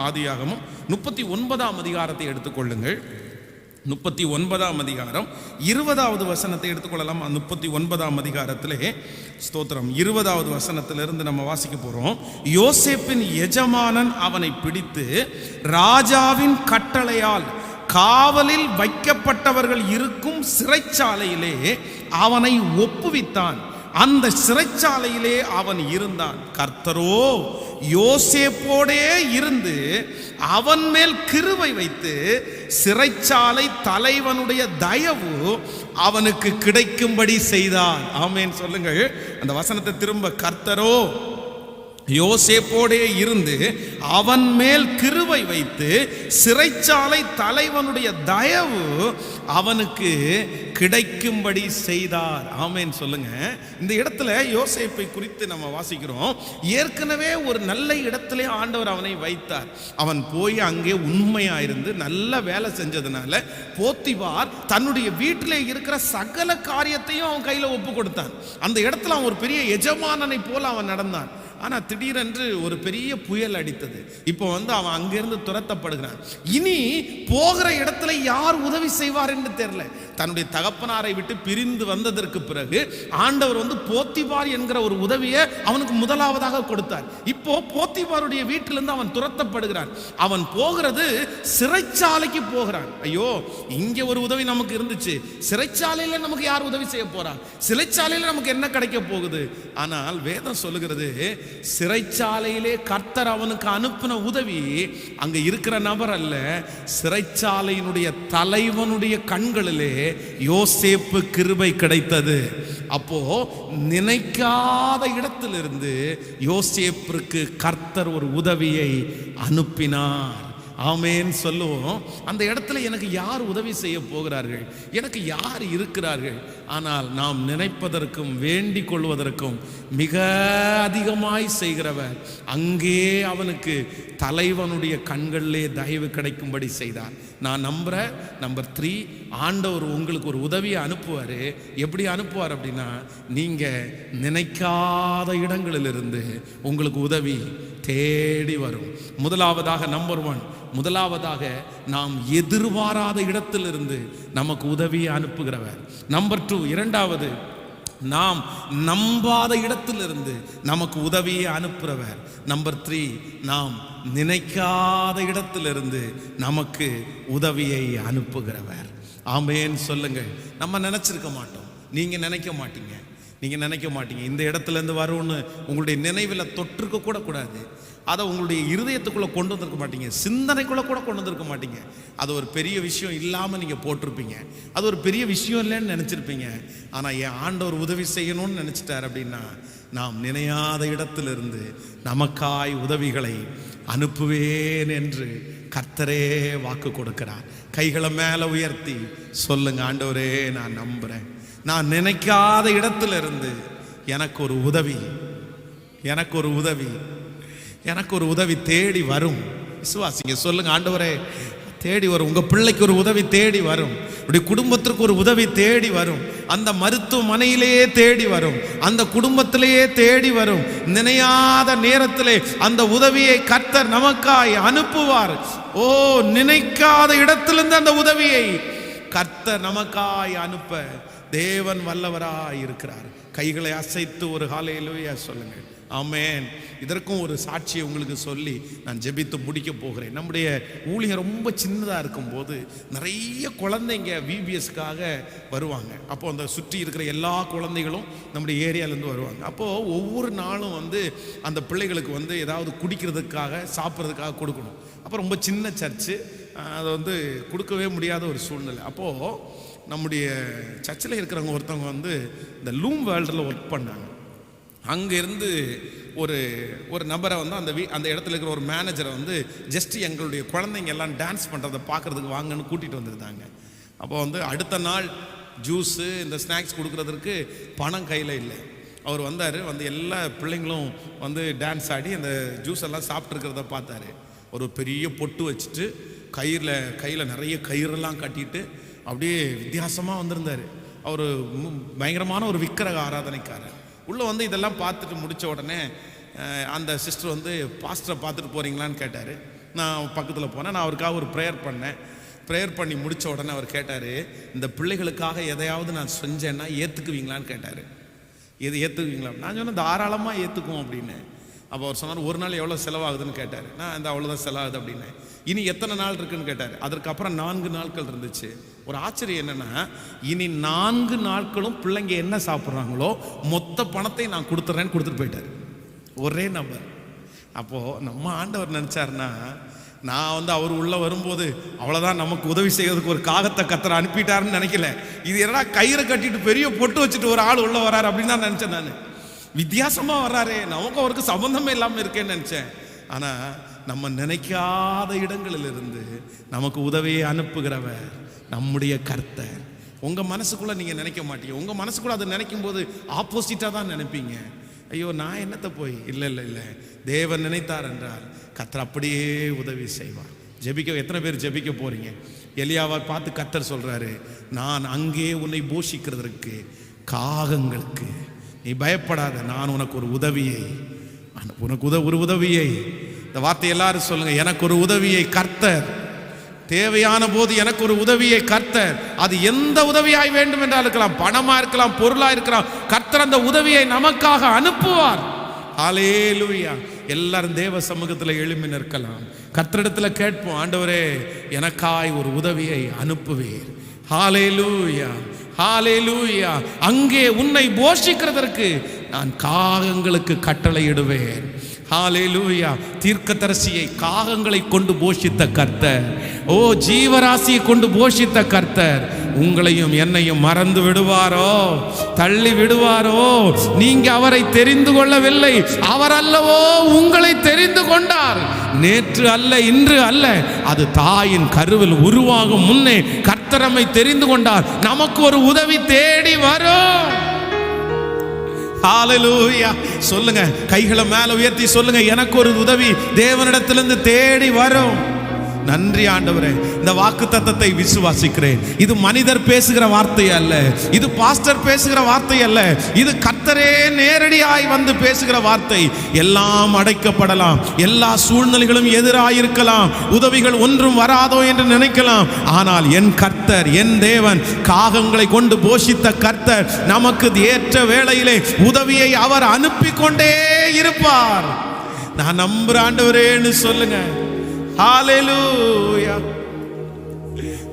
ஆதியாகமம் 39ஆம் அதிகாரத்தை எடுத்துக்கொள்ளுங்கள். 39ஆம் அதிகாரம் 20வது வசனத்தை எடுத்துக்கொள்ளலாம். 39ஆம் அதிகாரத்திலே ஸ்தோத்திரம் 20வது வசனத்திலிருந்து நம்ம வாசிக்க போறோம். யோசேப்பின் எஜமானன் அவனை பிடித்து ராஜாவின் கட்டளையால் காவலில் வைக்கப்பட்டவர்கள் இருக்கும் சிறைச்சாலையிலே அவனை ஒப்புவித்தான். அந்த சிறைச்சாலையிலே அவன் இருந்தான். கர்த்தரோ யோசேப்போடே இருந்து அவன் மேல் கிருபை வைத்து சிறைச்சாலை தலைவனுடைய தயவு அவனுக்கு கிடைக்கும்படி செய்தான். ஆமென் சொல்லுங்கள். அந்த வசனத்தை திரும்ப, கர்த்தரோ யோசேப்போடே இருந்து அவன் மேல் கிருபை வைத்து சிறைச்சாலை தலைவனுடைய தயவு அவனுக்கு கிடைக்கும்படி செய்தார். ஆமென் சொல்லுங்க. இந்த இடத்துல யோசேப்பை குறித்து நம்ம வாசிக்கிறோம். ஏற்கனவே ஒரு நல்ல இடத்திலே ஆண்டவர் அவனை வைத்தார். அவன் போய் அங்கே உண்மையா இருந்து நல்ல வேலை செஞ்சதுனால போத்திபார் தன்னுடைய வீட்டிலே இருக்கிற சகல காரியத்தையும் அவன் கையில ஒப்பு கொடுத்தான். அந்த இடத்துல அவன் ஒரு பெரிய எஜமானனை போல அவன் நடந்தான். ஆனால் திடீரென்று ஒரு பெரிய புயல் அடித்தது. இப்போ அவன் அங்கிருந்து துரத்தப்படுகிறான். இனி போகிற இடத்துல யார் உதவி செய்வார் என்று தெரியல. தன்னுடைய தகப்பனாரை விட்டு பிரிந்து வந்ததற்கு பிறகு ஆண்டவர் போத்திபார் என்கிற ஒரு உதவியை அவனுக்கு முதலாவதாக கொடுத்தார். இப்போ போத்திபாருடைய வீட்டிலிருந்து அவன் துரத்தப்படுகிறான். அவன் போகிறது சிறைச்சாலைக்கு போகிறான். ஐயோ, இங்கே ஒரு உதவி நமக்கு இருந்துச்சு, சிறைச்சாலையில் நமக்கு யார் உதவி செய்ய போறா? சிறைச்சாலையில் நமக்கு என்ன கிடைக்க போகுது? ஆனால் வேதம் சொல்லுகிறது, சிறைச்சாலையிலே கர்த்தர் அவனுக்கு அனுப்பின உதவி அங்க இருக்கிற நபர் அல்ல, சிறைச்சாலையினுடைய தலைவனுடைய கண்களிலே யோசேப்பு கிருபை கிடைத்தது. அப்போ நினைக்காத இடத்திலிருந்து யோசேப்பிற்கு கர்த்தர் ஒரு உதவியை அனுப்பினார். ஆமென் சொல்லுவோம். அந்த இடத்துல எனக்கு யார் உதவி செய்ய போகிறார்கள், எனக்கு யார் இருக்கிறார்கள்? ஆனால் நாம் நினைப்பதற்கும் வேண்டிக் கொள்வதற்கும் மிக அதிகமாய் செய்கிறவர் அங்கே அவனுக்கு தலைவனுடைய கண்களிலே தயவு கிடைக்கும்படி செய்தார். நான் நம்புறேன். நம்பர் 3, ஆண்டவர் உங்களுக்கு ஒரு உதவியை அனுப்புவார். எப்படி அனுப்புவார் அப்படின்னா, நீங்க நினைக்காத இடங்களிலிருந்து உங்களுக்கு உதவி தேடி வரும். முதலாவதாக நம்பர் 1, முதலாவதாக நாம் எதிர்பாராத இடத்திலிருந்து நமக்கு உதவியை அனுப்புகிறவர். நம்பர் 2, இரண்டாவது நாம் நம்பாத இடத்திலிருந்து நமக்கு உதவியை அனுப்புகிறவர். நம்பர் 3, நாம் நினைக்காத இடத்திலிருந்து நமக்கு உதவியை அனுப்புகிறவர். ஆமென் சொல்லுங்கள். நம்ம நினைச்சிருக்க மாட்டோம், நீங்க நினைக்க மாட்டீங்க, இந்த இடத்துல இருந்து வரும்னு உங்களுடைய நினைவில் தொற்றுக்க கூட கூடாது. அதை உங்களுடைய இருதயத்துக்குள்ள கொண்டு வந்திருக்க மாட்டீங்க, சிந்தனைக்குள்ள கூட கொண்டு வந்திருக்க மாட்டீங்க. அது ஒரு பெரிய விஷயம் இல்லாமல் நீங்க போட்டிருப்பீங்க, அது ஒரு பெரிய விஷயம் இல்லைன்னு நினைச்சிருப்பீங்க. ஆனா என் ஆண்டவர் உதவி செய்யணும்னு நினைச்சிட்டார் அப்படின்னா, நாம் நினையாத இடத்திலிருந்து நமக்காய் உதவிகளை அனுப்புவேன் என்று கர்த்தரே வாக்கு கொடுக்கிறார். கைகளை மேல உயர்த்தி சொல்லுங்க, ஆண்டவரே நான் நம்புறேன், நான் நினைக்காத இடத்திலிருந்து எனக்கு ஒரு உதவி தேடி வரும். விசுவாசிங்க, சொல்லுங்க, ஆண்டவரே தேடி வரும். உங்க பிள்ளைக்கு ஒரு உதவி தேடி வரும், உடைய குடும்பத்திற்கு ஒரு உதவி தேடி வரும், அந்த மருத்துவமனையிலேயே தேடி வரும், அந்த குடும்பத்திலேயே தேடி வரும். நினையாத நேரத்திலே அந்த உதவியை கர்த்தர் நமக்காய் அனுப்புவார். ஓ, நினைக்காத இடத்திலிருந்து அந்த உதவியை கர்த்தர் நமக்காய் அனுப்ப தேவன் வல்லவராய் இருக்கிறார். கைகளை அசைத்து ஒரு ஹல்லேலூயா சொல்லுங்கள். ஆமென். இதற்கும் ஒரு சாட்சியை உங்களுக்கு சொல்லி நான் ஜெபித்து முடிக்க போகிறேன். நம்முடைய ஊழியர் ரொம்ப சின்னதாக இருக்கும்போது நிறைய குழந்தைங்க VBSக்காக வருவாங்க. அப்போ அந்த சுற்றி இருக்கிற எல்லா குழந்தைகளும் நம்முடைய ஏரியாவிலேருந்து வருவாங்க. அப்போது ஒவ்வொரு நாளும் அந்த பிள்ளைகளுக்கு ஏதாவது குடிக்கிறதுக்காக சாப்பிட்றதுக்காக கொடுக்கணும். அப்போ ரொம்ப சின்ன சர்ச்சு, அதை கொடுக்கவே முடியாத ஒரு சூழ்நிலை. அப்போது நம்முடைய சர்ச்சில் இருக்கிறவங்க ஒருத்தவங்க இந்த லூம் வேர்ல்டில் ஒர்க் பண்ணாங்க. அங்கேருந்து ஒரு நபரை அந்த இடத்துல இருக்கிற ஒரு மேனேஜரை ஜஸ்ட் எங்களுடைய குழந்தைங்க எல்லாம் டான்ஸ் பண்ணுறதை பார்க்குறதுக்கு வாங்கன்னு கூட்டிகிட்டு வந்திருந்தாங்க. அப்போ அடுத்த நாள் ஜூஸு இந்த ஸ்நாக்ஸ் கொடுக்குறதுக்கு பணம் கையில் இல்லை. அவர் வந்தார். எல்லா பிள்ளைங்களும் டான்ஸ் ஆடி அந்த ஜூஸ் எல்லாம் சாப்பிட்ருக்கிறத பார்த்தாரு. ஒரு பெரிய பொட்டு வச்சுட்டு கையில் நிறைய கயிறெல்லாம் கட்டிட்டு அப்படியே வித்தியாசமாக வந்திருந்தார். அவர் பயங்கரமான ஒரு விக்கிரக ஆராதனைக்காரர். உள்ளே இதெல்லாம் பார்த்துட்டு முடித்த உடனே அந்த சிஸ்டர் பாஸ்டரை பார்த்துட்டு போகிறீங்களான்னு கேட்டார். நான் பக்கத்தில் போனேன். நான் அவருக்காக ஒரு ப்ரேயர் பண்ணேன். ப்ரேயர் பண்ணி முடித்த உடனே அவர் கேட்டார், இந்த பிள்ளைகளுக்காக எதையாவது நான் செஞ்சேன்னா ஏற்றுக்குவீங்களான்னு கேட்டார். எது ஏற்றுக்குவீங்களா? நான் சொன்னேன் தாராளமாக ஏற்றுக்குவோம் அப்படின்னு. அப்போ அவர் சொன்னார், ஒரு நாள் எவ்வளோ செலவாகுதுன்னு கேட்டார். நான் இந்த அவ்வளோதான் செலவாகுது அப்படின்னு. இனி எத்தனை நாள் இருக்குன்னு கேட்டார். அதற்கப்புறம் 4 நாட்கள் இருந்துச்சு. ஒரு ஆச்சரியம் என்னன்னா, இனி 4 நாட்களும் பிள்ளைங்க என்ன சாப்பிட்றாங்களோ மொத்த பணத்தை நான் கொடுத்துட்றேன்னு கொடுத்துட்டு போயிட்டார். ஒரே நபர். அப்போது நம்ம ஆண்டவர் நினச்சாருன்னா, நான் அவர் உள்ளே வரும்போது அவ்வளோதான் நமக்கு உதவி செய்யறதுக்கு ஒரு காகத்தை கத்தரை அனுப்பிட்டாருன்னு நினைக்கல. இது என்னடா கயிறை கட்டிட்டு பெரிய பொட்டு வச்சுட்டு ஒரு ஆள் உள்ளே வராரு அப்படின்னு தான் நினச்சேன். நான் வித்தியாசமாக வர்றாரே, நமக்கு அவருக்கு சம்பந்தமே இல்லாமல் இருக்கேன்னு நினச்சேன். ஆனால் நம்ம நினைக்காத இடங்களிலிருந்து நமக்கு உதவியை அனுப்புகிறவர் நம்முடைய கர்த்தர். உங்கள் மனசுக்குள்ளே நீங்கள் நினைக்க மாட்டீங்க. உங்கள் மனசுக்குள்ளே அதை நினைக்கும் போது ஆப்போசிட்டாக தான் நினைப்பீங்க. ஐயோ நான் என்னத்தை போய், இல்லை தேவன் நினைத்தார் என்றால் கர்த்தர் அப்படியே உதவி செய்வார். ஜெபிக்க எத்தனை பேர் ஜெபிக்க போறீங்க? எலியாவை பார்த்து கர்த்தர் சொல்றாரு, நான் அங்கே உன்னை போஷிக்கிறதற்கு காகங்களுக்கு நீ பயப்படாத, நான் உனக்கு ஒரு உதவியை, ஒரு உதவியை, இந்த வார்த்தை எல்லாரும் சொல்லுங்க, எனக்கு ஒரு உதவியை கர்த்தர், தேவையான போது எனக்கு ஒரு உதவியை கர்த்தர், அது எந்த உதவியாய் வேண்டும் என்றால் இருக்கலாம், பணமா இருக்கலாம், பொருளா இருக்கலாம், கர்த்தர் அந்த உதவியை நமக்காக அனுப்புவார். ஹல்லேலூயா. எல்லாரும் தேவ சமூகத்தில் எழும்பி நிற்கலாம். கர்த்தரிடத்தில் கேட்போம், ஆண்டவரே எனக்காய் ஒரு உதவியை அனுப்புவீர். ஹல்லேலூயா, ஹல்லேலூயா. அங்கே உன்னை போஷிக்கிறதற்கு நான் காகங்களுக்கு கட்டளையிடுவேன். ஹல்லேலூயா. தீர்க்கதரிசியை காகங்களை கொண்டு போஷித்த கர்த்தர், ஓ ஜீவராசியை கொண்டு போஷித்த கர்த்தர் உங்களையும் என்னையும் மறந்து விடுவாரோ, தள்ளி விடுவாரோ? நீங்க அவரை தெரிந்து கொள்ளவில்லை, அவர் அல்லவோ உங்களை தெரிந்து கொண்டார். நேற்று அல்ல, இன்று அல்ல, அது தாயின் கருவில் உருவாகும் முன்னே கர்த்தர் நம்மை தெரிந்து கொண்டார். நமக்கு ஒரு உதவி தேடி வரும். ஹல்லேலூயா. சொல்லுங்க, கைகளை மேல உயர்த்தி சொல்லுங்க, எனக்கு ஒரு உதவி தேவனிடத்திலிருந்து தேடி வரும். நன்றி ஆண்டவரே, இந்த வாக்குத்தத்தத்தை விசுவாசிக்கிறேன். இது மனிதர் பேசுகிற வார்த்தை அல்ல, இது பாஸ்டர் பேசுகிற வார்த்தை அல்ல, இது கர்த்தரே நேரடியாய் வந்து பேசுகிற வார்த்தை. எல்லாம் அடைக்கப்படலாம், எல்லா சூழ்நிலைகளும் எதிராயிருக்கலாம், உதவிகள் ஒன்றும் வராதோ என்று நினைக்கலாம். ஆனால் என் கர்த்தர், என் தேவன், காகங்களை கொண்டு போஷித்த கர்த்தர் நமக்கு ஏற்ற வேளையிலே உதவியை அவர் அனுப்பி கொண்டே இருப்பார். நான் நம்புற ஆண்டவரேன்னு சொல்லுங்க. ஹல்லேலூயா.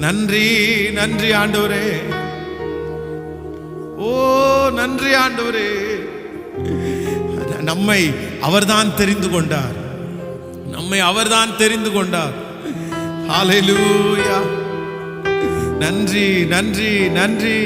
நன்றி, நன்றி ஆண்டவரே. ஓ நன்றி ஆண்டவரே. நம்மை அவர்தான் தெரிந்து கொண்டார், நம்மை அவர்தான் தெரிந்து கொண்டார். ஹல்லேலூயா. நன்றி, நன்றி, நன்றி.